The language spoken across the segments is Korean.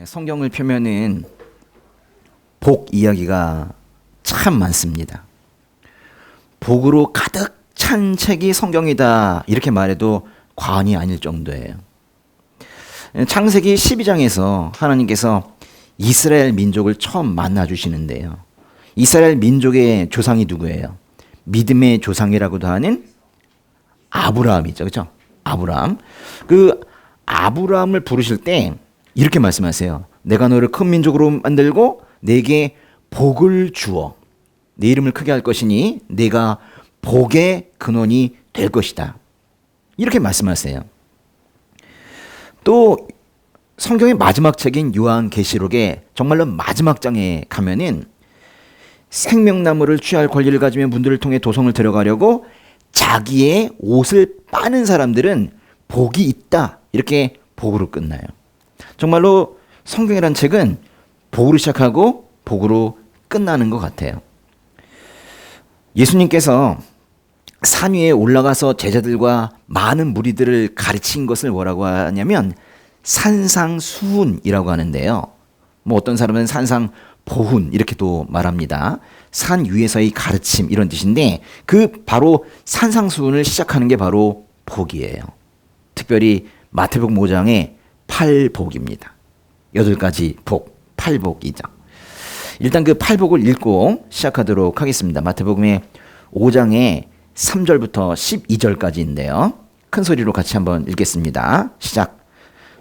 성경을 펴면은 복 이야기가 참 많습니다. 복으로 가득 찬 책이 성경이다 이렇게 말해도 과언이 아닐 정도예요. 창세기 12장에서 하나님께서 이스라엘 민족을 처음 만나 주시는데요. 이스라엘 민족의 조상이 누구예요? 믿음의 조상이라고도 하는 아브라함이죠. 그렇죠? 아브라함. 그 아브라함을 부르실 때 이렇게 말씀하세요. 내가 너를 큰 민족으로 만들고 내게 복을 주어 내 이름을 크게 할 것이니 내가 복의 근원이 될 것이다. 이렇게 말씀하세요. 또 성경의 마지막 책인 요한계시록의 정말로 마지막 장에 가면은 생명나무를 취할 권리를 가지며 문들을 통해 도성을 들어가려고 자기의 옷을 빠는 사람들은 복이 있다. 이렇게 복으로 끝나요. 정말로 성경이란 책은 복으로 시작하고 복으로 끝나는 것 같아요. 예수님께서 산 위에 올라가서 제자들과 많은 무리들을 가르친 것을 뭐라고 하냐면 산상수훈이라고 하는데요. 뭐 어떤 사람은 산상보훈 이렇게도 말합니다. 산 위에서의 가르침 이런 뜻인데 그 바로 산상수훈을 시작하는 게 바로 복이에요. 특별히 마태복음 5장의 8복입니다. 8가지 복, 8복이죠. 일단 그 8복을 읽고 시작하도록 하겠습니다. 마태복음의 5장의 3절부터 12절까지인데요. 큰 소리로 같이 한번 읽겠습니다. 시작.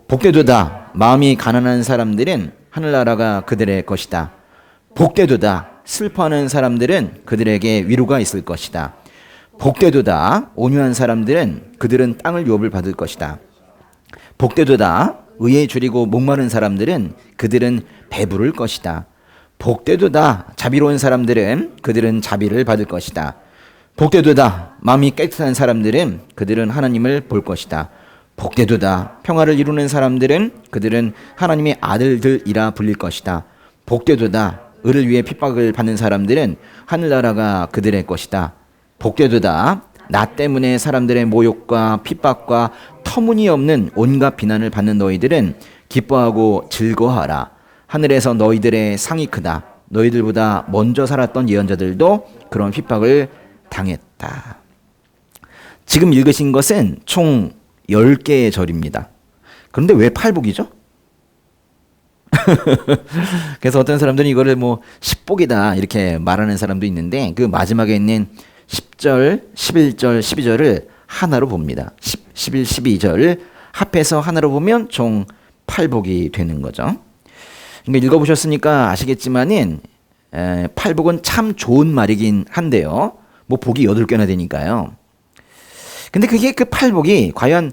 복되도다. 마음이 가난한 사람들은 하늘나라가 그들의 것이다. 복되도다. 슬퍼하는 사람들은 그들에게 위로가 있을 것이다. 복되도다. 온유한 사람들은 그들은 땅을 유업을 받을 것이다. 복되도다. 의에 줄이고 목마른 사람들은 그들은 배부를 것이다. 복되도다. 자비로운 사람들은 그들은 자비를 받을 것이다. 복되도다. 마음이 깨끗한 사람들은 그들은 하나님을 볼 것이다. 복되도다. 평화를 이루는 사람들은 그들은 하나님의 아들들이라 불릴 것이다. 복되도다. 의를 위해 핍박을 받는 사람들은 하늘나라가 그들의 것이다. 복되도다. 나 때문에 사람들의 모욕과 핍박과 터무니없는 온갖 비난을 받는 너희들은 기뻐하고 즐거워하라. 하늘에서 너희들의 상이 크다. 너희들보다 먼저 살았던 예언자들도 그런 핍박을 당했다. 지금 읽으신 것은 총 10개의 절입니다. 그런데 왜 8복이죠? 그래서 어떤 사람들은 이거를 뭐 10복이다 이렇게 말하는 사람도 있는데 그 마지막에 있는 10절, 11절, 12절을 하나로 봅니다. 10, 11, 12절 합해서 하나로 보면 총 8복이 되는 거죠. 그러니까 읽어보셨으니까 아시겠지만은 8복은 참 좋은 말이긴 한데요. 뭐 복이 8개나 되니까요. 근데 그게 그 8복이 과연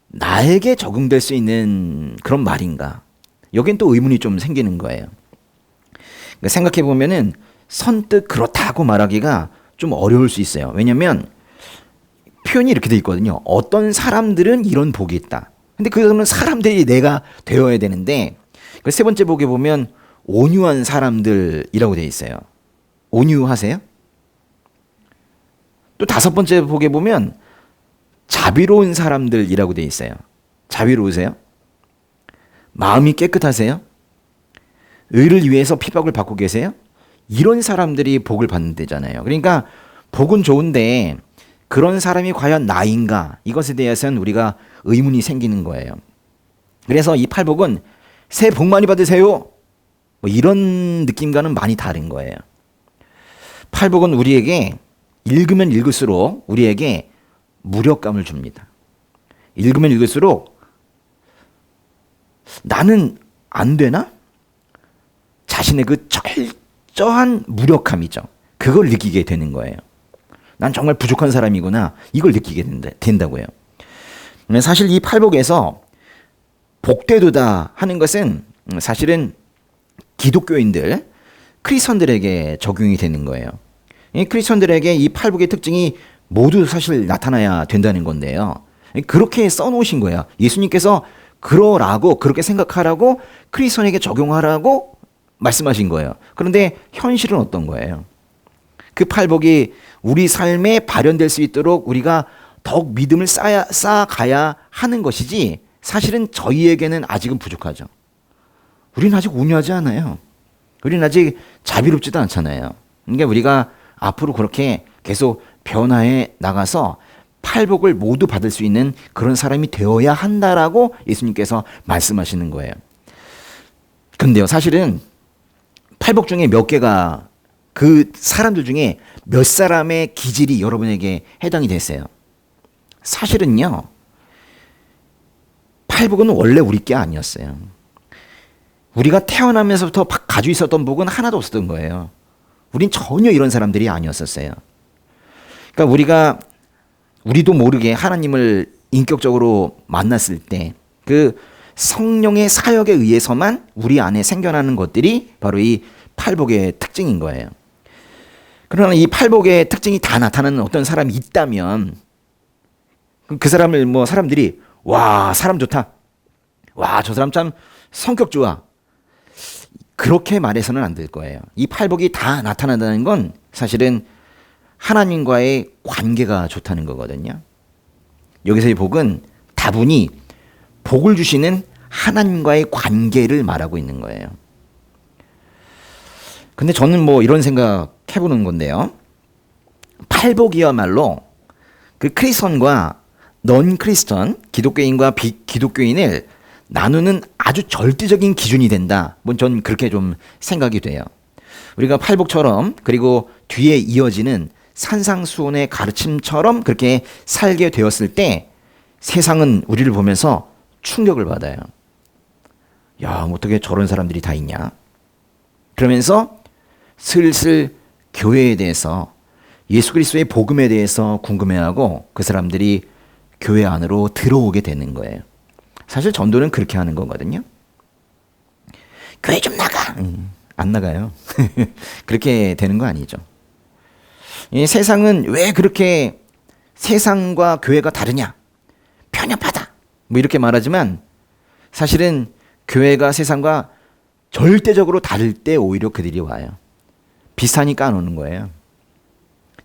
나에게 적용될 수 있는 그런 말인가? 여긴 또 의문이 좀 생기는 거예요. 그러니까 생각해 보면은 선뜻 그렇다고 말하기가 좀 어려울 수 있어요. 왜냐하면 표현이 이렇게 돼 있거든요. 어떤 사람들은 이런 복이 있다. 근데 그거는 사람들이 내가 되어야 되는데 그 세 번째 복에 보면 온유한 사람들이라고 돼 있어요. 온유하세요? 또 다섯 번째 복에 보면 자비로운 사람들이라고 돼 있어요. 자비로우세요? 마음이 깨끗하세요? 의를 위해서 핍박을 받고 계세요? 이런 사람들이 복을 받는 데잖아요. 그러니까 복은 좋은데 그런 사람이 과연 나인가? 이것에 대해서는 우리가 의문이 생기는 거예요. 그래서 이 8복은 새해 복 많이 받으세요. 뭐 이런 느낌과는 많이 다른 거예요. 8복은 우리에게 읽으면 읽을수록 우리에게 무력감을 줍니다. 읽으면 읽을수록 나는 안 되나? 자신의 그 철저한 무력함이죠. 그걸 느끼게 되는 거예요. 난 정말 부족한 사람이구나. 이걸 느끼게 된다고요. 사실 이 8복에서 복되도다 하는 것은 사실은 기독교인들, 크리스천들에게 적용이 되는 거예요. 이 크리스천들에게 이 8복의 특징이 모두 사실 나타나야 된다는 건데요. 그렇게 써놓으신 거예요. 예수님께서 그러라고 그렇게 생각하라고 크리스천에게 적용하라고 말씀하신 거예요. 그런데 현실은 어떤 거예요? 그 8복이 우리 삶에 발현될 수 있도록 우리가 더욱 믿음을 쌓아가야 하는 것이지 사실은 저희에게는 아직은 부족하죠. 우리는 아직 온유하지 않아요. 우리는 아직 자비롭지도 않잖아요. 그러니까 우리가 앞으로 그렇게 계속 변화해 나가서 팔복을 모두 받을 수 있는 그런 사람이 되어야 한다라고 예수님께서 말씀하시는 거예요. 근데요, 사실은 팔복 중에 몇 개가 그 사람들 중에 몇 사람의 기질이 여러분에게 해당이 됐어요. 사실은요, 팔복은 원래 우리 게 아니었어요. 우리가 태어나면서부터 가지고 있었던 복은 하나도 없었던 거예요. 우린 전혀 이런 사람들이 아니었었어요. 그러니까 우리도 모르게 하나님을 인격적으로 만났을 때 그 성령의 사역에 의해서만 우리 안에 생겨나는 것들이 바로 이 팔복의 특징인 거예요. 그러나 이 팔복의 특징이 다 나타나는 어떤 사람이 있다면 그 사람을 사람들이 와, 사람 좋다. 와, 저 사람 참 성격 좋아. 그렇게 말해서는 안 될 거예요. 이 팔복이 다 나타난다는 건 사실은 하나님과의 관계가 좋다는 거거든요. 여기서의 복은 다분히 복을 주시는 하나님과의 관계를 말하고 있는 거예요. 근데 저는 이런 생각 해보는 건데요. 팔복이야말로 그 크리스천과 넌 크리스천, 기독교인과 비기독교인을 나누는 아주 절대적인 기준이 된다. 전 그렇게 좀 생각이 돼요. 우리가 팔복처럼 그리고 뒤에 이어지는 산상수훈의 가르침처럼 그렇게 살게 되었을 때 세상은 우리를 보면서 충격을 받아요. 야, 어떻게 저런 사람들이 다 있냐? 그러면서 슬슬 교회에 대해서 예수 그리스도의 복음에 대해서 궁금해하고 그 사람들이 교회 안으로 들어오게 되는 거예요. 사실 전도는 그렇게 하는 거거든요. 교회 좀 나가. 안 나가요. 그렇게 되는 거 아니죠. 이 세상은 왜 그렇게 세상과 교회가 다르냐? 편협하다. 이렇게 말하지만 사실은 교회가 세상과 절대적으로 다를 때 오히려 그들이 와요. 비슷하니까 안 오는 거예요.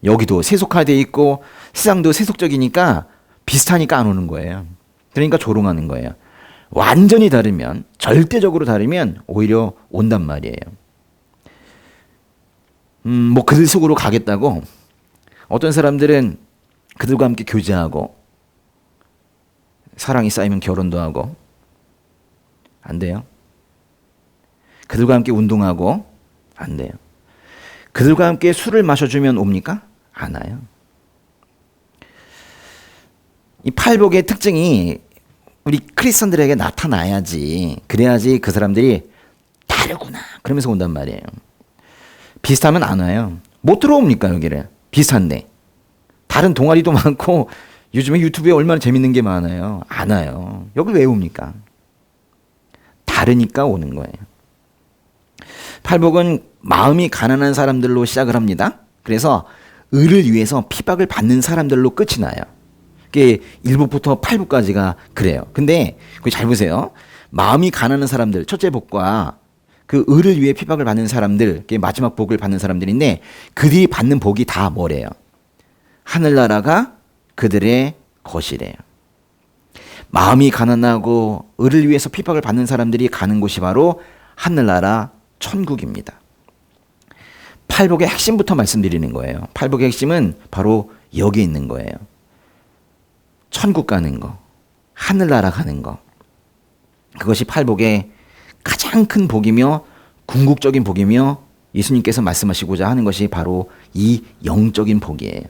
여기도 세속화되어 있고 세상도 세속적이니까 비슷하니까 안 오는 거예요. 그러니까 조롱하는 거예요. 완전히 다르면, 절대적으로 다르면 오히려 온단 말이에요. 그들 속으로 가겠다고 어떤 사람들은 그들과 함께 교제하고 사랑이 쌓이면 결혼도 하고 안 돼요. 그들과 함께 운동하고 안 돼요. 그들과 함께 술을 마셔주면 옵니까? 안 와요. 이 팔복의 특징이 우리 크리스천들에게 나타나야지, 그래야지 그 사람들이 다르구나 그러면서 온단 말이에요. 비슷하면 안 와요. 못 들어옵니까 여기를? 비슷한데. 다른 동아리도 많고 요즘에 유튜브에 얼마나 재밌는 게 많아요. 안 와요. 여기 왜 옵니까? 다르니까 오는 거예요. 팔복은 마음이 가난한 사람들로 시작을 합니다. 그래서 의를 위해서 핍박을 받는 사람들로 끝이 나요. 그게 1복부터 8복까지가 그래요. 근데 잘 보세요. 마음이 가난한 사람들, 첫째 복과 그 의를 위해 핍박을 받는 사람들, 그게 마지막 복을 받는 사람들인데 그들이 받는 복이 다 뭐래요? 하늘나라가 그들의 것이래요. 마음이 가난하고 의를 위해서 핍박을 받는 사람들이 가는 곳이 바로 하늘나라 천국입니다. 팔복의 핵심부터 말씀드리는 거예요. 팔복의 핵심은 바로 여기 있는 거예요. 천국 가는 거, 하늘나라 가는 거. 그것이 팔복의 가장 큰 복이며 궁극적인 복이며 예수님께서 말씀하시고자 하는 것이 바로 이 영적인 복이에요.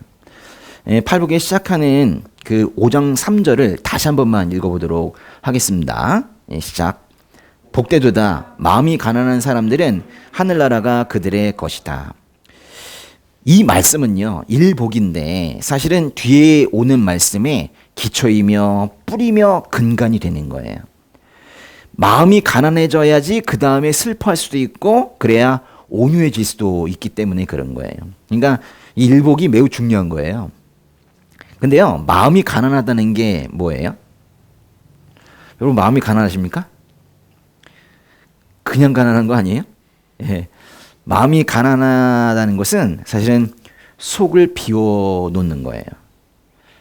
팔복에 시작하는 그 5장 3절을 다시 한 번만 읽어보도록 하겠습니다. 시작. 복되도다 마음이 가난한 사람들은 하늘나라가 그들의 것이다. 이 말씀은요, 일복인데 사실은 뒤에 오는 말씀에 기초이며 뿌리며 근간이 되는 거예요. 마음이 가난해져야지 그 다음에 슬퍼할 수도 있고 그래야 온유해질 수도 있기 때문에 그런 거예요. 그러니까 이 일복이 매우 중요한 거예요. 근데요, 마음이 가난하다는 게 뭐예요? 여러분 마음이 가난하십니까? 그냥 가난한 거 아니에요? 예. 마음이 가난하다는 것은 사실은 속을 비워놓는 거예요.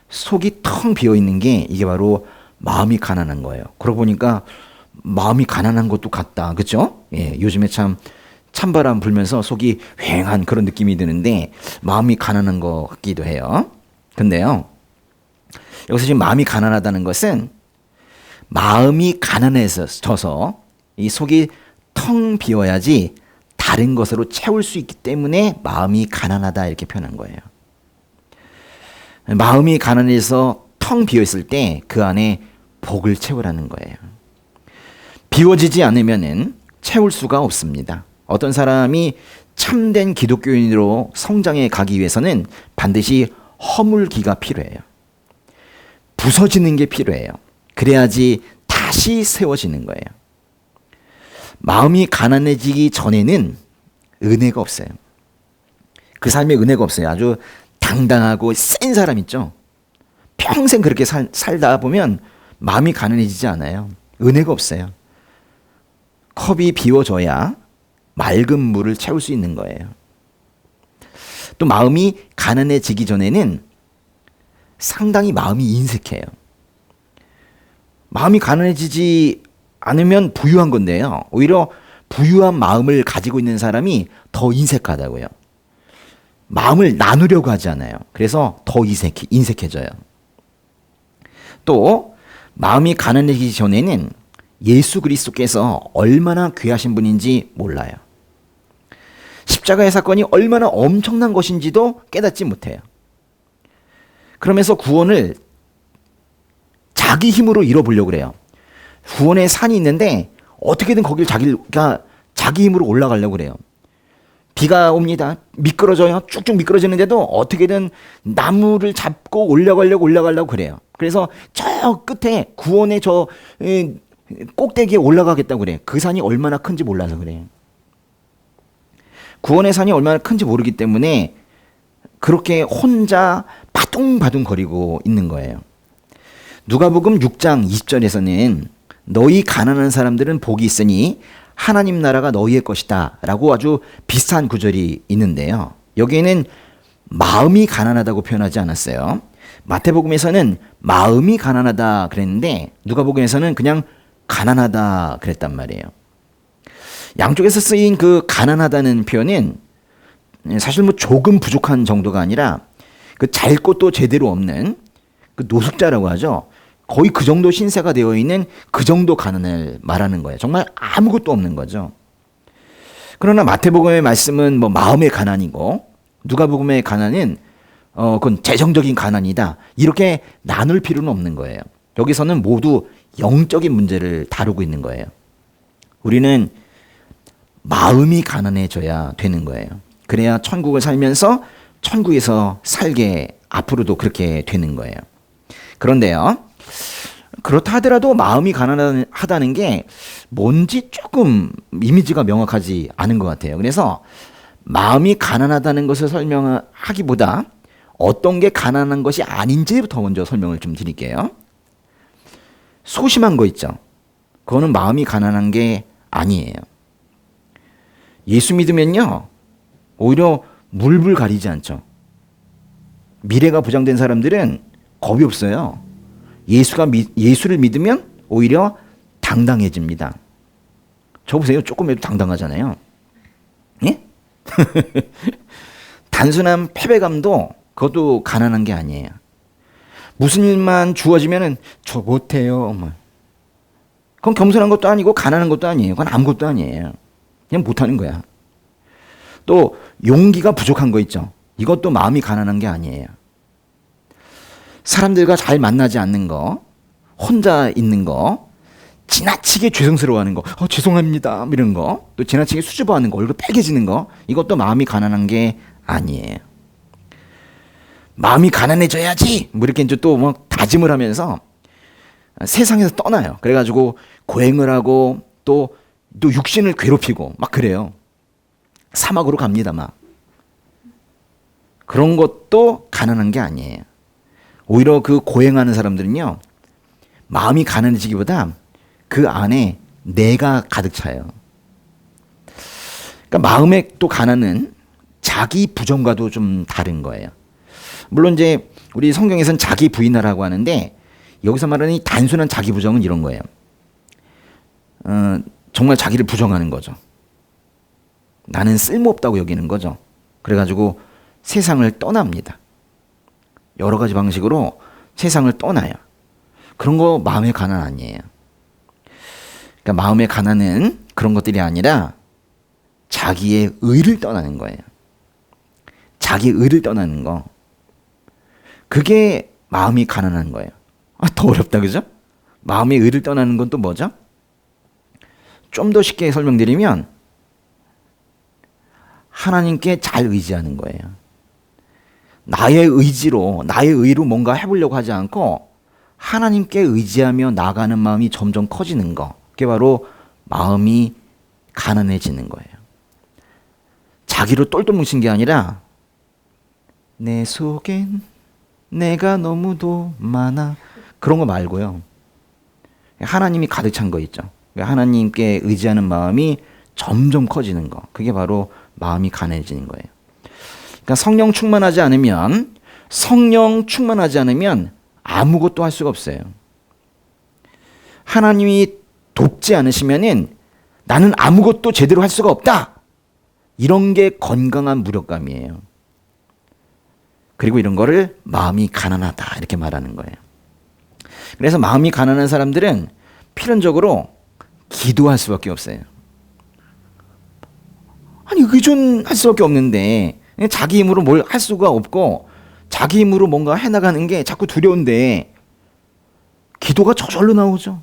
속이 텅 비어있는 게 이게 바로 마음이 가난한 거예요. 그러고 보니까 마음이 가난한 것도 같다. 그렇죠? 예, 요즘에 참 찬바람 불면서 속이 휑한 그런 느낌이 드는데 마음이 가난한 것 같기도 해요. 근데요, 여기서 지금 마음이 가난하다는 것은 마음이 가난해져서 이 속이 텅 비어야지 다른 것으로 채울 수 있기 때문에 마음이 가난하다 이렇게 표현한 거예요. 마음이 가난해서 텅 비어 있을 때 그 안에 복을 채우라는 거예요. 비워지지 않으면은 채울 수가 없습니다. 어떤 사람이 참된 기독교인으로 성장해 가기 위해서는 반드시 허물기가 필요해요. 부서지는 게 필요해요. 그래야지 다시 세워지는 거예요. 마음이 가난해지기 전에는 은혜가 없어요. 그 삶에 은혜가 없어요. 아주 당당하고 센 사람 있죠. 평생 그렇게 살다 보면 마음이 가난해지지 않아요. 은혜가 없어요. 컵이 비워져야 맑은 물을 채울 수 있는 거예요. 또 마음이 가난해지기 전에는 상당히 마음이 인색해요. 마음이 가난해지지 않으면 부유한 건데요. 오히려 부유한 마음을 가지고 있는 사람이 더 인색하다고요. 마음을 나누려고 하지 않아요. 그래서 더 인색해져요. 또 마음이 가난해지기 전에는 예수 그리스도께서 얼마나 귀하신 분인지 몰라요. 십자가의 사건이 얼마나 엄청난 것인지도 깨닫지 못해요. 그러면서 구원을 자기 힘으로 이뤄보려고 그래요. 구원의 산이 있는데 어떻게든 거길 자기 힘으로 올라가려고 그래요. 비가 옵니다. 미끄러져요. 쭉쭉 미끄러지는데도 어떻게든 나무를 잡고 올라가려고 그래요. 그래서 저 끝에 구원의 저 꼭대기에 올라가겠다고 그래요. 그 산이 얼마나 큰지 몰라서 그래요. 구원의 산이 얼마나 큰지 모르기 때문에 그렇게 혼자 바둥바둥 거리고 있는 거예요. 누가복음 6장 20절에서는 너희 가난한 사람들은 복이 있으니 하나님 나라가 너희의 것이다 라고 아주 비슷한 구절이 있는데요. 여기에는 마음이 가난하다고 표현하지 않았어요. 마태복음에서는 마음이 가난하다 그랬는데 누가복음에서는 그냥 가난하다 그랬단 말이에요. 양쪽에서 쓰인 그 가난하다는 표현은 사실 뭐 조금 부족한 정도가 아니라 그 잘 것도 제대로 없는 그 노숙자라고 하죠. 거의 그 정도 신세가 되어 있는 그 정도 가난을 말하는 거예요. 정말 아무것도 없는 거죠. 그러나 마태복음의 말씀은 뭐 마음의 가난이고 누가복음의 가난은 그건 재정적인 가난이다. 이렇게 나눌 필요는 없는 거예요. 여기서는 모두 영적인 문제를 다루고 있는 거예요. 우리는 마음이 가난해져야 되는 거예요. 그래야 천국을 살면서 천국에서 살게 앞으로도 그렇게 되는 거예요. 그런데요. 그렇다 하더라도 마음이 가난하다는 게 뭔지 조금 이미지가 명확하지 않은 것 같아요. 그래서 마음이 가난하다는 것을 설명하기보다 어떤 게 가난한 것이 아닌지부터 먼저 설명을 좀 드릴게요. 소심한 거 있죠. 그거는 마음이 가난한 게 아니에요. 예수 믿으면요. 오히려 물불 가리지 않죠. 미래가 보장된 사람들은 겁이 없어요. 예수를 믿으면 오히려 당당해집니다. 저 보세요. 조금이라도 당당하잖아요. 예? 단순한 패배감도 그것도 가난한 게 아니에요. 무슨 일만 주어지면은 저 못해요. 그건 겸손한 것도 아니고 가난한 것도 아니에요. 그건 아무것도 아니에요. 그냥 못하는 거야. 또 용기가 부족한 거 있죠. 이것도 마음이 가난한 게 아니에요. 사람들과 잘 만나지 않는 거, 혼자 있는 거, 지나치게 죄송스러워하는 거, 죄송합니다 이런 거, 또 지나치게 수줍어하는 거, 얼굴 빨개지는 거, 이것도 마음이 가난한 게 아니에요. 마음이 가난해져야지 뭐 이렇게 이제 또 뭐 다짐을 하면서 세상에서 떠나요. 그래가지고 고행을 하고 또 육신을 괴롭히고 막 그래요. 사막으로 갑니다 막. 그런 것도 가난한 게 아니에요. 오히려 그 고행하는 사람들은요, 마음이 가난해지기보다 그 안에 내가 가득 차요. 그러니까 마음의 또 가난은 자기 부정과도 좀 다른 거예요. 물론 이제 우리 성경에서는 자기 부인하라고 하는데 여기서 말하는 이 단순한 자기 부정은 이런 거예요. 정말 자기를 부정하는 거죠. 나는 쓸모없다고 여기는 거죠. 그래가지고 세상을 떠납니다. 여러 가지 방식으로 세상을 떠나요. 그런 거 마음의 가난 아니에요. 그러니까 마음의 가난은 그런 것들이 아니라 자기의 의를 떠나는 거예요. 자기의 의를 떠나는 거. 그게 마음이 가난한 거예요. 더 어렵다, 그죠? 마음의 의를 떠나는 건 또 뭐죠? 좀 더 쉽게 설명드리면 하나님께 잘 의지하는 거예요. 나의 의지로, 나의 의로 뭔가 해보려고 하지 않고 하나님께 의지하며 나가는 마음이 점점 커지는 거. 그게 바로 마음이 가난해지는 거예요. 자기로 똘똘 뭉친 게 아니라 내 속엔 내가 너무도 많아. 그런 거 말고요. 하나님이 가득 찬 거 있죠. 하나님께 의지하는 마음이 점점 커지는 거. 그게 바로 마음이 가난해지는 거예요. 그러니까 성령 충만하지 않으면 아무것도 할 수가 없어요. 하나님이 돕지 않으시면은 나는 아무것도 제대로 할 수가 없다. 이런 게 건강한 무력감이에요. 그리고 이런 거를 마음이 가난하다 이렇게 말하는 거예요. 그래서 마음이 가난한 사람들은 필연적으로 기도할 수밖에 없어요. 아니 의존할 수밖에 없는데 자기 힘으로 뭘 할 수가 없고 자기 힘으로 뭔가 해나가는 게 자꾸 두려운데 기도가 저절로 나오죠.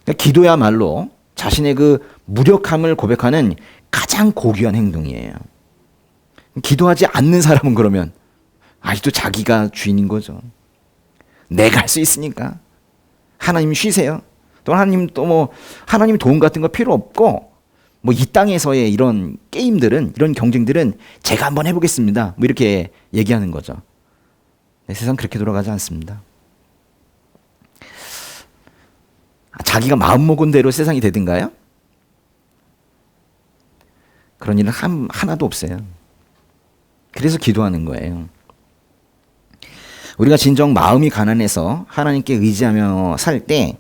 그러니까 기도야말로 자신의 그 무력함을 고백하는 가장 고귀한 행동이에요. 기도하지 않는 사람은 그러면 아직도 자기가 주인인 거죠. 내가 할 수 있으니까 하나님 쉬세요. 또 하나님 하나님 도움 같은 거 필요 없고 이 땅에서의 이런 게임들은 이런 경쟁들은 제가 한번 해보겠습니다. 이렇게 얘기하는 거죠. 세상 그렇게 돌아가지 않습니다. 자기가 마음먹은 대로 세상이 되든가요? 그런 일은 하나도 없어요. 그래서 기도하는 거예요. 우리가 진정 마음이 가난해서 하나님께 의지하며 살 때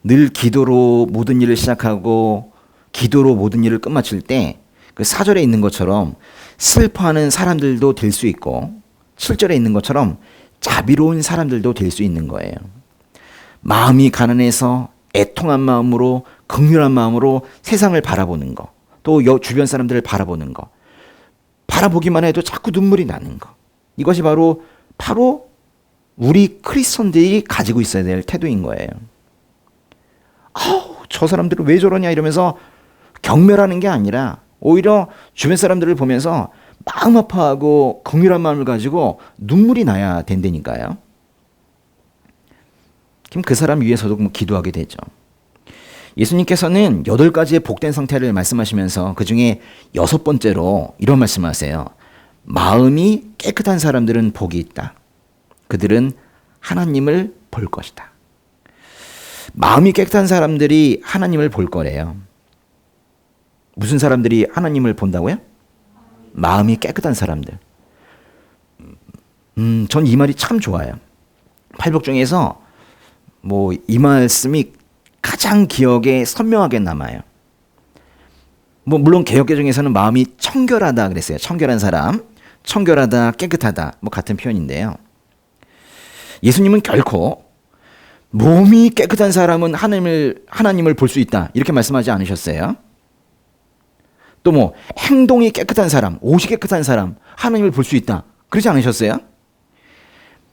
늘 기도로 모든 일을 시작하고 기도로 모든 일을 끝마칠 때 그 4절에 있는 것처럼 슬퍼하는 사람들도 될 수 있고 7절에 있는 것처럼 자비로운 사람들도 될 수 있는 거예요. 마음이 가난해서 애통한 마음으로 긍휼한 마음으로 세상을 바라보는 거, 또 주변 사람들을 바라보는 거, 바라보기만 해도 자꾸 눈물이 나는 거. 이것이 바로 우리 크리스천들이 가지고 있어야 될 태도인 거예요. 저 사람들은 왜 저러냐 이러면서 경멸하는 게 아니라 오히려 주변 사람들을 보면서 마음 아파하고 긍휼한 마음을 가지고 눈물이 나야 된다니까요. 그럼 그 사람 위해서도 기도하게 되죠. 예수님께서는 8가지의 복된 상태를 말씀하시면서 그 중에 6번째로 이런 말씀하세요. 마음이 깨끗한 사람들은 복이 있다. 그들은 하나님을 볼 것이다. 마음이 깨끗한 사람들이 하나님을 볼 거래요. 무슨 사람들이 하나님을 본다고요? 마음이 깨끗한 사람들. 전 이 말이 참 좋아요. 팔복 중에서 이 말씀이 가장 기억에 선명하게 남아요. 물론 개역계 중에서는 마음이 청결하다 그랬어요. 청결한 사람, 청결하다, 깨끗하다 같은 표현인데요. 예수님은 결코 몸이 깨끗한 사람은 하나님을 볼 수 있다 이렇게 말씀하지 않으셨어요. 또 행동이 깨끗한 사람, 옷이 깨끗한 사람 하나님을 볼 수 있다 그러지 않으셨어요?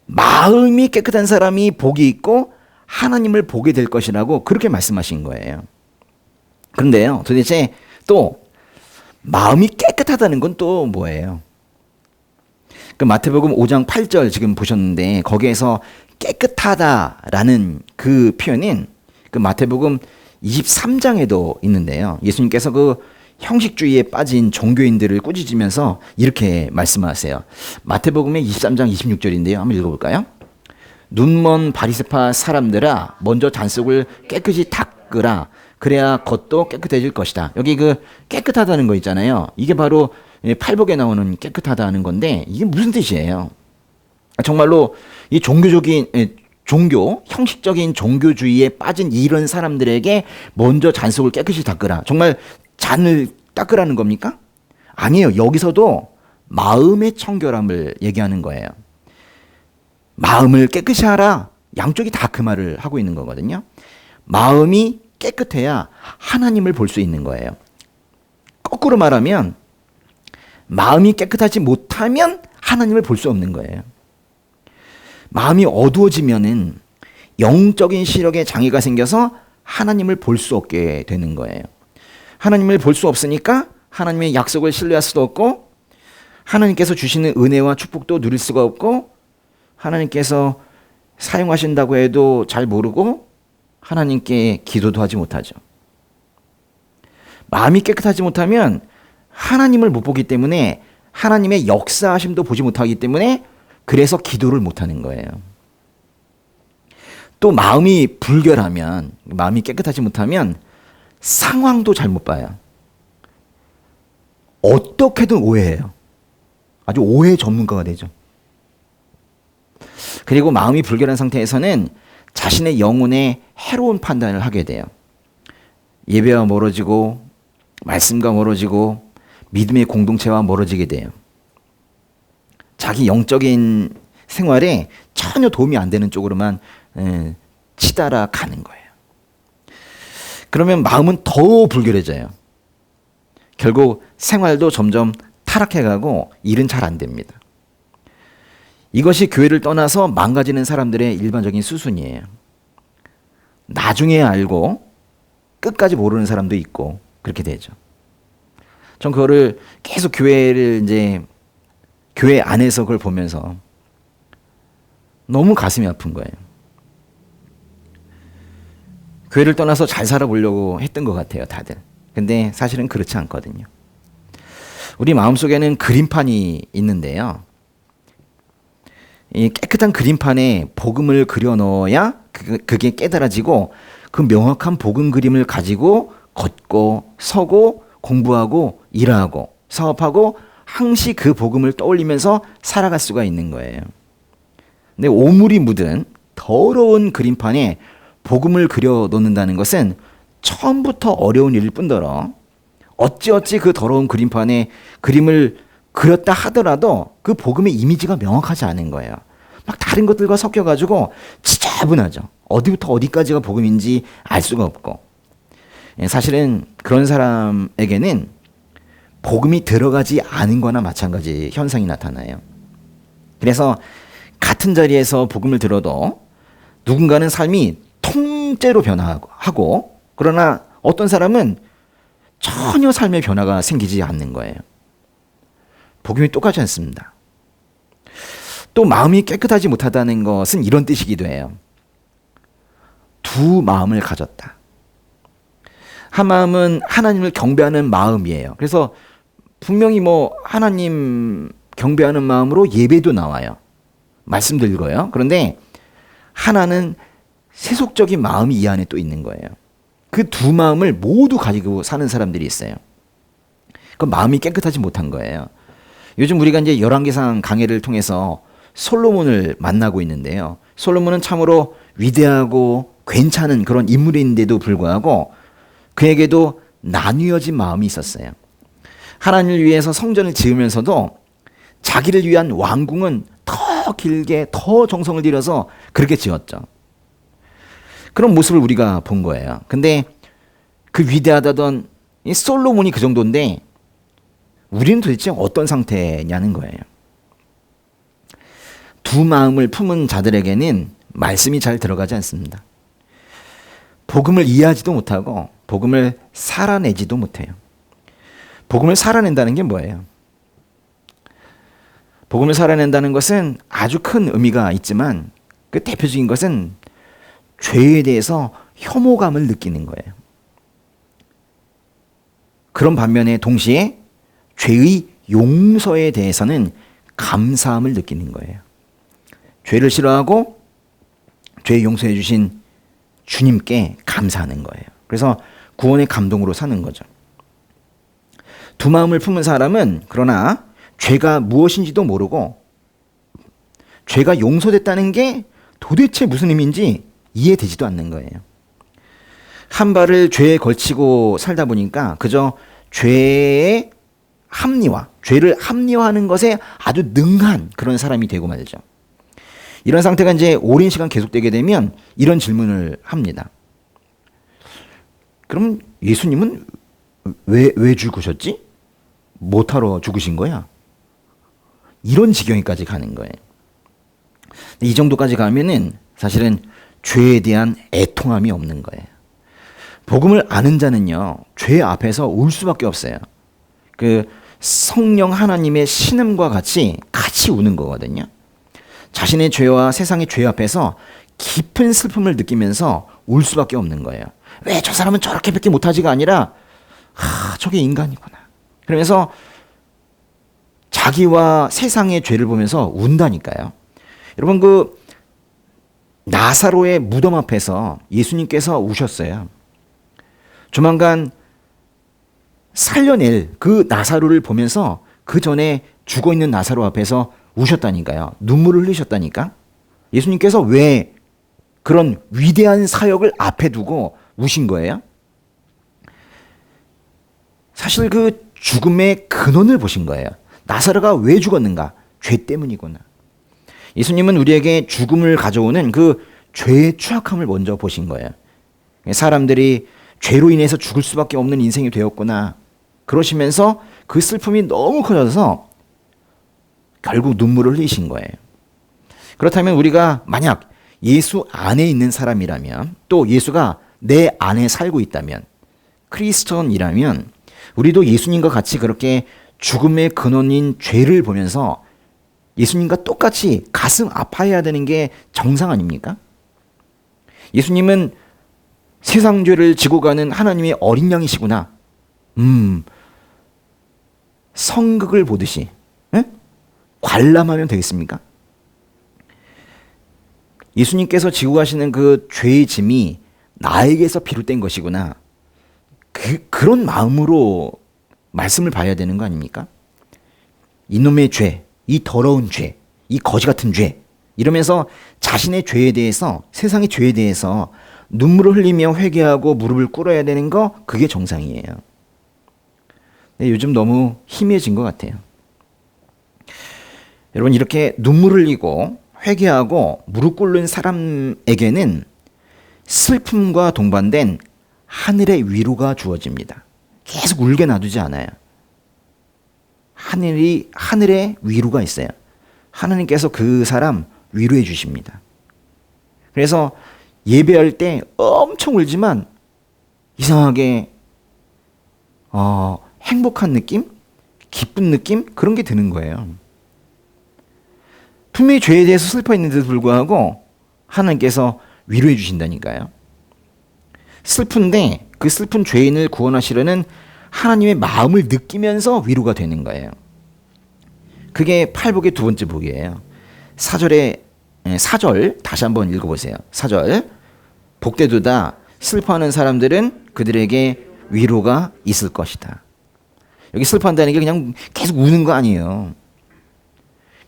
마음이 깨끗한 사람이 복이 있고 하나님을 보게 될 것이라고 그렇게 말씀하신 거예요. 그런데요, 도대체 또 마음이 깨끗하다는 건 또 뭐예요? 그 마태복음 5장 8절 지금 보셨는데 거기에서 깨끗하다라는 그 표현은 그 마태복음 23장에도 있는데요. 예수님께서 그 형식주의에 빠진 종교인들을 꾸짖으면서 이렇게 말씀하세요. 마태복음의 23장 26절인데요. 한번 읽어볼까요? 눈먼 바리새파 사람들아 먼저 잔속을 깨끗이 닦으라. 그래야 겉도 깨끗해질 것이다. 여기 그 깨끗하다는 거 있잖아요. 이게 바로 팔복에 나오는 깨끗하다는 건데 이게 무슨 뜻이에요? 정말로 이 종교적인 형식적인 종교주의에 빠진 이런 사람들에게 먼저 잔속을 깨끗이 닦으라. 정말 잔을 닦으라는 겁니까? 아니에요. 여기서도 마음의 청결함을 얘기하는 거예요. 마음을 깨끗이 하라. 양쪽이 다 그 말을 하고 있는 거거든요. 마음이 깨끗해야 하나님을 볼 수 있는 거예요. 거꾸로 말하면 마음이 깨끗하지 못하면 하나님을 볼 수 없는 거예요. 마음이 어두워지면은 영적인 시력에 장애가 생겨서 하나님을 볼 수 없게 되는 거예요. 하나님을 볼 수 없으니까 하나님의 약속을 신뢰할 수도 없고, 하나님께서 주시는 은혜와 축복도 누릴 수가 없고, 하나님께서 사용하신다고 해도 잘 모르고 하나님께 기도도 하지 못하죠. 마음이 깨끗하지 못하면 하나님을 못 보기 때문에 하나님의 역사하심도 보지 못하기 때문에 그래서 기도를 못하는 거예요. 또 마음이 불결하면, 마음이 깨끗하지 못하면 상황도 잘못 봐요. 어떻게든 오해해요. 아주 오해 전문가가 되죠. 그리고 마음이 불결한 상태에서는 자신의 영혼에 해로운 판단을 하게 돼요. 예배와 멀어지고 말씀과 멀어지고 믿음의 공동체와 멀어지게 돼요. 자기 영적인 생활에 전혀 도움이 안 되는 쪽으로만 치달아 가는 거예요. 그러면 마음은 더 불결해져요. 결국 생활도 점점 타락해가고 일은 잘 안 됩니다. 이것이 교회를 떠나서 망가지는 사람들의 일반적인 수순이에요. 나중에 알고 끝까지 모르는 사람도 있고 그렇게 되죠. 전 그거를 계속 교회 안에서 그걸 보면서 너무 가슴이 아픈 거예요. 교회를 떠나서 잘 살아보려고 했던 것 같아요, 다들. 근데 사실은 그렇지 않거든요. 우리 마음속에는 그림판이 있는데요. 이 깨끗한 그림판에 복음을 그려 넣어야 그게 깨달아지고 그 명확한 복음 그림을 가지고 걷고 서고 공부하고 일하고 사업하고 항시 그 복음을 떠올리면서 살아갈 수가 있는 거예요. 근데 오물이 묻은 더러운 그림판에 복음을 그려 놓는다는 것은 처음부터 어려운 일일 뿐더러 어찌어찌 그 더러운 그림판에 그림을 그렸다 하더라도 그 복음의 이미지가 명확하지 않은 거예요. 막 다른 것들과 섞여가지고 지저분하죠. 어디부터 어디까지가 복음인지 알 수가 없고. 사실은 그런 사람에게는 복음이 들어가지 않은 거나 마찬가지 현상이 나타나요. 그래서 같은 자리에서 복음을 들어도 누군가는 삶이 통째로 변화하고, 그러나 어떤 사람은 전혀 삶의 변화가 생기지 않는 거예요. 복음이 똑같지 않습니다. 또 마음이 깨끗하지 못하다는 것은 이런 뜻이기도 해요. 두 마음을 가졌다. 한 마음은 하나님을 경배하는 마음이에요. 그래서 분명히 하나님 경배하는 마음으로 예배도 나와요. 말씀도 읽어요. 그런데 하나는 세속적인 마음이 이 안에 또 있는 거예요. 그 두 마음을 모두 가지고 사는 사람들이 있어요. 그 마음이 깨끗하지 못한 거예요. 요즘 우리가 이제 열왕기상 강해를 통해서 솔로몬을 만나고 있는데요. 솔로몬은 참으로 위대하고 괜찮은 그런 인물인데도 불구하고 그에게도 나뉘어진 마음이 있었어요. 하나님을 위해서 성전을 지으면서도 자기를 위한 왕궁은 더 길게 더 정성을 들여서 그렇게 지었죠. 그런 모습을 우리가 본 거예요. 근데 그 위대하다던 이 솔로몬이 그 정도인데 우리는 도대체 어떤 상태냐는 거예요. 두 마음을 품은 자들에게는 말씀이 잘 들어가지 않습니다. 복음을 이해하지도 못하고 복음을 살아내지도 못해요. 복음을 살아낸다는 게 뭐예요? 복음을 살아낸다는 것은 아주 큰 의미가 있지만 그 대표적인 것은 죄에 대해서 혐오감을 느끼는 거예요. 그런 반면에 동시에 죄의 용서에 대해서는 감사함을 느끼는 거예요. 죄를 싫어하고 죄 용서해 주신 주님께 감사하는 거예요. 그래서 구원의 감동으로 사는 거죠. 두 마음을 품은 사람은 그러나 죄가 무엇인지도 모르고 죄가 용서됐다는 게 도대체 무슨 의미인지 이해되지도 않는 거예요. 한 발을 죄에 걸치고 살다 보니까 그저 죄의 합리화, 죄를 합리화하는 것에 아주 능한 그런 사람이 되고 말죠. 이런 상태가 이제 오랜 시간 계속되게 되면 이런 질문을 합니다. 그럼 예수님은 왜 죽으셨지? 뭐하러 죽으신 거야? 이런 지경에까지 가는 거예요. 이 정도까지 가면은 사실은 죄에 대한 애통함이 없는 거예요. 복음을 아는 자는요, 죄 앞에서 울 수밖에 없어요. 그 성령 하나님의 신음과 같이 우는 거거든요. 자신의 죄와 세상의 죄 앞에서 깊은 슬픔을 느끼면서 울 수밖에 없는 거예요. 왜 저 사람은 저렇게밖에 못하지가 아니라 저게 인간이구나. 그러면서 자기와 세상의 죄를 보면서 운다니까요. 여러분, 그 나사로의 무덤 앞에서 예수님께서 우셨어요. 조만간 살려낼 그 나사로를 보면서 그 전에 죽어있는 나사로 앞에서 우셨다니까요. 눈물을 흘리셨다니까. 예수님께서 왜 그런 위대한 사역을 앞에 두고 우신 거예요? 사실 그 죽음의 근원을 보신 거예요. 나사로가 왜 죽었는가? 죄 때문이구나. 예수님은 우리에게 죽음을 가져오는 그 죄의 추악함을 먼저 보신 거예요. 사람들이 죄로 인해서 죽을 수밖에 없는 인생이 되었구나. 그러시면서 그 슬픔이 너무 커져서 결국 눈물을 흘리신 거예요. 그렇다면 우리가 만약 예수 안에 있는 사람이라면, 또 예수가 내 안에 살고 있다면, 크리스천이라면 우리도 예수님과 같이 그렇게 죽음의 근원인 죄를 보면서 예수님과 똑같이 가슴 아파해야 되는 게 정상 아닙니까? 예수님은 세상 죄를 지고 가는 하나님의 어린 양이시구나. 성극을 보듯이 관람하면 되겠습니까? 예수님께서 지고 가시는 그 죄의 짐이 나에게서 비롯된 것이구나. 그런 마음으로 말씀을 봐야 되는 거 아닙니까? 이놈의 죄, 이 더러운 죄, 이 거지 같은 죄, 이러면서 자신의 죄에 대해서, 세상의 죄에 대해서 눈물을 흘리며 회개하고 무릎을 꿇어야 되는 거, 그게 정상이에요. 근데 요즘 너무 희미해진 것 같아요. 여러분, 이렇게 눈물 흘리고 회개하고 무릎 꿇는 사람에게는 슬픔과 동반된 하늘의 위로가 주어집니다. 계속 울게 놔두지 않아요. 하늘의 위로가 있어요. 하나님께서 그 사람 위로해 주십니다. 그래서 예배할 때 엄청 울지만 이상하게 행복한 느낌? 기쁜 느낌? 그런 게 드는 거예요. 분명히 죄에 대해서 슬퍼했는데도 불구하고 하나님께서 위로해 주신다니까요. 슬픈데 그 슬픈 죄인을 구원하시려는 하나님의 마음을 느끼면서 위로가 되는 거예요. 그게 팔복의 두 번째 복이에요. 4절 다시 한번 읽어보세요. 4절, 복되도다 슬퍼하는 사람들은 그들에게 위로가 있을 것이다. 여기 슬퍼한다는 게 그냥 계속 우는 거 아니에요.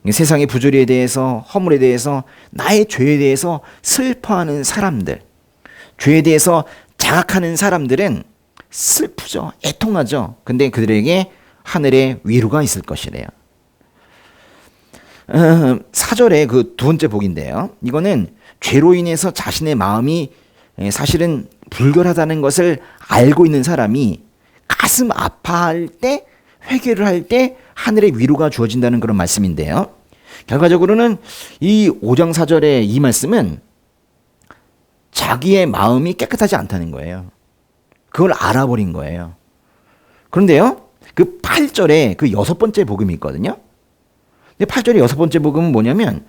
세상의 부조리에 대해서, 허물에 대해서, 나의 죄에 대해서 슬퍼하는 사람들, 죄에 대해서 자각하는 사람들은 슬프죠. 애통하죠. 근데 그들에게 하늘의 위로가 있을 것이래요. 4절의 그 두 번째 복인데요. 이거는 죄로 인해서 자신의 마음이 사실은 불결하다는 것을 알고 있는 사람이 가슴 아파할 때, 회개를 할 때 하늘의 위로가 주어진다는 그런 말씀인데요. 결과적으로는 이 5장 4절의 이 말씀은 자기의 마음이 깨끗하지 않다는 거예요. 그걸 알아버린 거예요. 그런데요, 그 8절에 그 여섯 번째 복음이 있거든요. 근데 8절의 여섯 번째 복음은 뭐냐면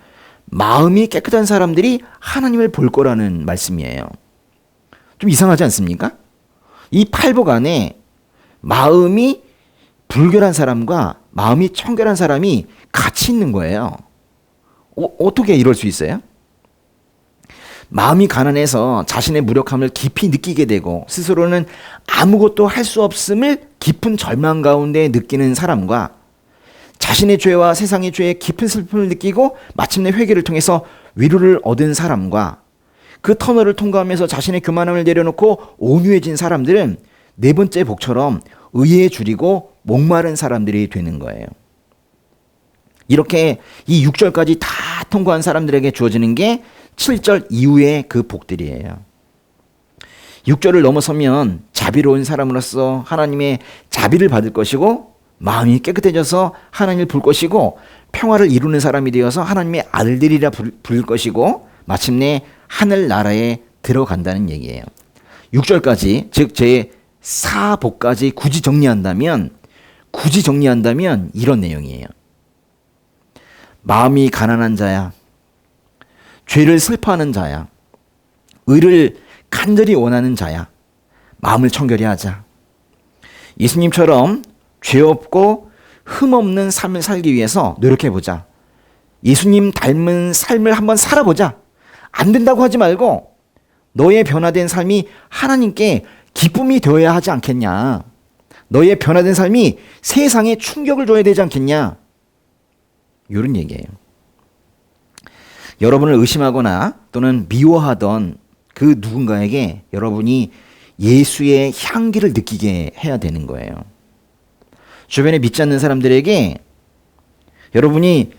마음이 깨끗한 사람들이 하나님을 볼 거라는 말씀이에요. 좀 이상하지 않습니까? 이 팔복 안에 마음이 불결한 사람과 마음이 청결한 사람이 같이 있는 거예요. 어떻게 이럴 수 있어요? 마음이 가난해서 자신의 무력함을 깊이 느끼게 되고 스스로는 아무것도 할 수 없음을 깊은 절망 가운데 느끼는 사람과 자신의 죄와 세상의 죄에 깊은 슬픔을 느끼고 마침내 회개를 통해서 위로를 얻은 사람과 그 터널을 통과하면서 자신의 교만함을 내려놓고 온유해진 사람들은 네 번째 복처럼 의에 줄이고 목마른 사람들이 되는 거예요. 이렇게 이 6절까지 다 통과한 사람들에게 주어지는 게 7절 이후의 그 복들이에요. 6절을 넘어서면 자비로운 사람으로서 하나님의 자비를 받을 것이고 마음이 깨끗해져서 하나님을 부를 것이고 평화를 이루는 사람이 되어서 하나님의 아들들이라 부를 것이고 마침내 하늘나라에 들어간다는 얘기예요. 6절까지 즉 제 4복까지 굳이 정리한다면 이런 내용이에요. 마음이 가난한 자야, 죄를 슬퍼하는 자야, 의를 간절히 원하는 자야, 마음을 청결히 하자. 예수님처럼 죄 없고 흠 없는 삶을 살기 위해서 노력해보자. 예수님 닮은 삶을 한번 살아보자. 안 된다고 하지 말고 너의 변화된 삶이 하나님께 기쁨이 되어야 하지 않겠냐. 너의 변화된 삶이 세상에 충격을 줘야 되지 않겠냐. 이런 얘기예요. 여러분을 의심하거나 또는 미워하던 그 누군가에게 여러분이 예수의 향기를 느끼게 해야 되는 거예요. 주변에 믿지 않는 사람들에게 여러분이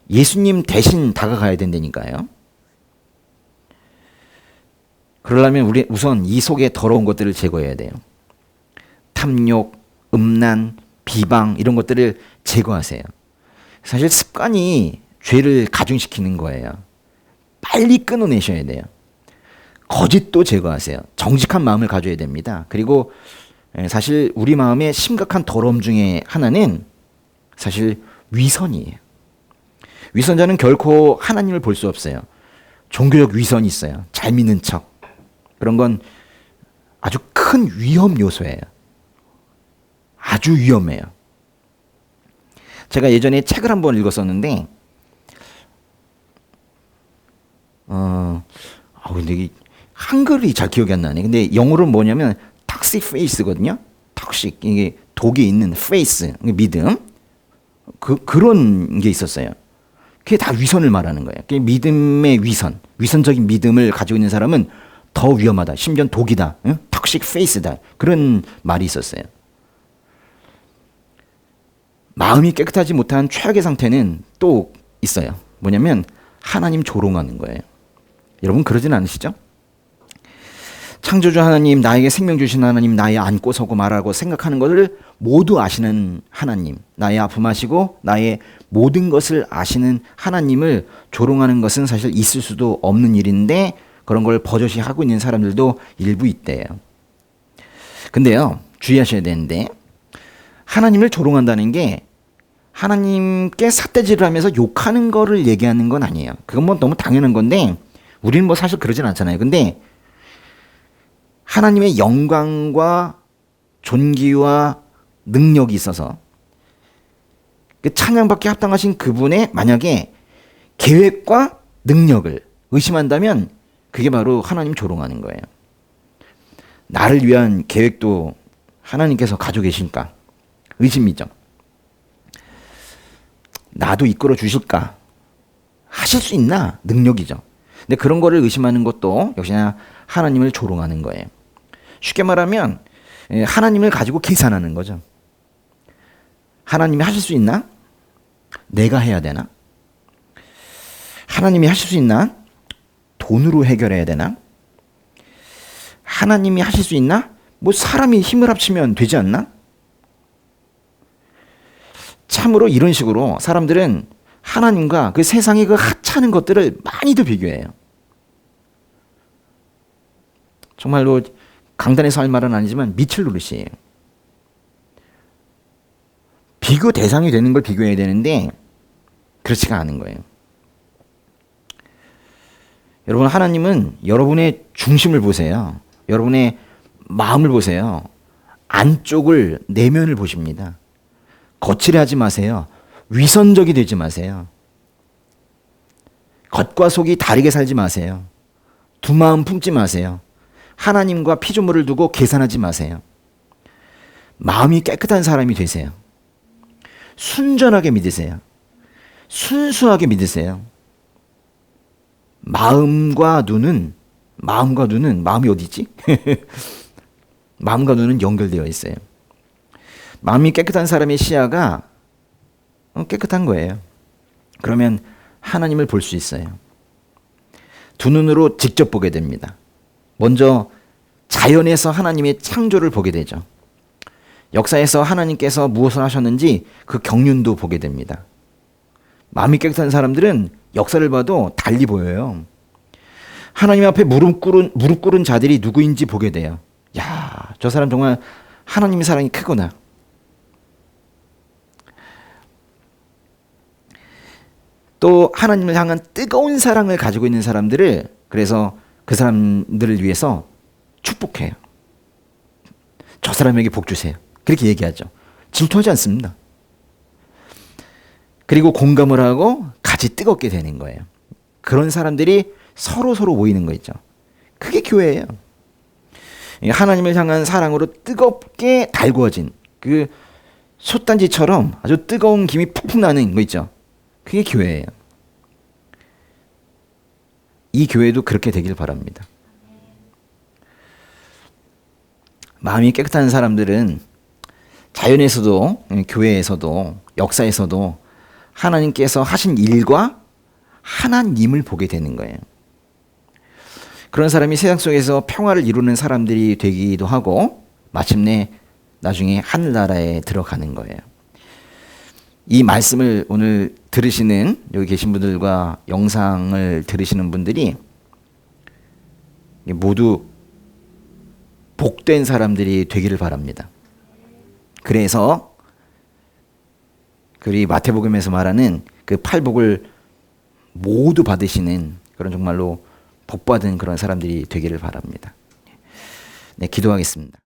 예수님 대신 다가가야 된다니까요. 그러려면 우리 우선 이 속에 더러운 것들을 제거해야 돼요. 탐욕, 음란, 비방 이런 것들을 제거하세요. 사실 습관이 죄를 가중시키는 거예요. 빨리 끊어내셔야 돼요. 거짓도 제거하세요. 정직한 마음을 가져야 됩니다. 그리고 사실 우리 마음의 심각한 더러움 중에 하나는 사실 위선이에요. 위선자는 결코 하나님을 볼 수 없어요. 종교적 위선이 있어요. 잘 믿는 척. 그런 건 아주 큰 위험 요소예요. 아주 위험해요. 제가 예전에 책을 한번 읽었었는데 근데 이 한글이 잘 기억이 안 나네. 근데 영어로는 뭐냐면 toxic face거든요. toxic 이게 독이 있는 face 믿음 그런 게 있었어요. 그게 다 위선을 말하는 거예요. 그게 믿음의 위선적인 믿음을 가지고 있는 사람은 더 위험하다. 심지어 독이다. 응? toxic face다. 그런 말이 있었어요. 마음이 깨끗하지 못한 최악의 상태는 또 있어요. 뭐냐면 하나님 조롱하는 거예요. 여러분 그러진 않으시죠? 창조주 하나님, 나에게 생명 주신 하나님, 나의 안고 서고 말하고 생각하는 것을 모두 아시는 하나님, 나의 아픔 아시고 나의 모든 것을 아시는 하나님을 조롱하는 것은 사실 있을 수도 없는 일인데 그런 걸 버젓이 하고 있는 사람들도 일부 있대요. 근데요, 주의하셔야 되는데 하나님을 조롱한다는 게 하나님께 삿대질을 하면서 욕하는 거를 얘기하는 건 아니에요. 그건 뭐 너무 당연한 건데 우리는 뭐 사실 그러진 않잖아요. 근데 하나님의 영광과 존귀와 능력이 있어서 그 찬양받기 합당하신 그분의 만약에 계획과 능력을 의심한다면 그게 바로 하나님 조롱하는 거예요. 나를 위한 계획도 하나님께서 가지고 계실까? 의심이죠. 나도 이끌어 주실까? 하실 수 있나? 능력이죠. 근데 그런 거를 의심하는 것도 역시나 하나님을 조롱하는 거예요. 쉽게 말하면 하나님을 가지고 계산하는 거죠. 하나님이 하실 수 있나? 내가 해야 되나? 하나님이 하실 수 있나? 돈으로 해결해야 되나? 하나님이 하실 수 있나? 뭐 사람이 힘을 합치면 되지 않나? 참으로 이런 식으로 사람들은 하나님과 그 세상의 그 하찮은 것들을 많이들 비교해요. 정말로 강단에서 할 말은 아니지만 미칠 노릇이에요. 비교 대상이 되는 걸 비교해야 되는데 그렇지가 않은 거예요. 여러분, 하나님은 여러분의 중심을 보세요. 여러분의 마음을 보세요. 안쪽을, 내면을 보십니다. 거칠해하지 마세요. 위선적이 되지 마세요. 겉과 속이 다르게 살지 마세요. 두 마음 품지 마세요. 하나님과 피조물을 두고 계산하지 마세요. 마음이 깨끗한 사람이 되세요. 순전하게 믿으세요. 순수하게 믿으세요. 마음이 어디지? 마음과 눈은 연결되어 있어요. 마음이 깨끗한 사람의 시야가 깨끗한 거예요. 그러면 하나님을 볼 수 있어요. 두 눈으로 직접 보게 됩니다. 먼저 자연에서 하나님의 창조를 보게 되죠. 역사에서 하나님께서 무엇을 하셨는지 그 경륜도 보게 됩니다. 마음이 깨끗한 사람들은 역사를 봐도 달리 보여요. 하나님 앞에 무릎 꿇은 자들이 누구인지 보게 돼요. 야, 저 사람 정말 하나님의 사랑이 크구나. 또 하나님을 향한 뜨거운 사랑을 가지고 있는 사람들을, 그래서 그 사람들을 위해서 축복해요. 저 사람에게 복 주세요. 그렇게 얘기하죠. 질투하지 않습니다. 그리고 공감을 하고 같이 뜨겁게 되는 거예요. 그런 사람들이 서로 모이는 거 있죠. 그게 교회예요. 하나님을 향한 사랑으로 뜨겁게 달구어진 그 솥단지처럼 아주 뜨거운 김이 푹푹 나는 거 있죠. 그게 교회예요. 이 교회도 그렇게 되길 바랍니다. 마음이 깨끗한 사람들은 자연에서도, 교회에서도, 역사에서도 하나님께서 하신 일과 하나님을 보게 되는 거예요. 그런 사람이 세상 속에서 평화를 이루는 사람들이 되기도 하고 마침내 나중에 하늘나라에 들어가는 거예요. 이 말씀을 오늘 들으시는 여기 계신 분들과 영상을 들으시는 분들이 모두 복된 사람들이 되기를 바랍니다. 그래서 그리 마태복음에서 말하는 그 팔복을 모두 받으시는 그런 정말로 복받은 그런 사람들이 되기를 바랍니다. 네, 기도하겠습니다.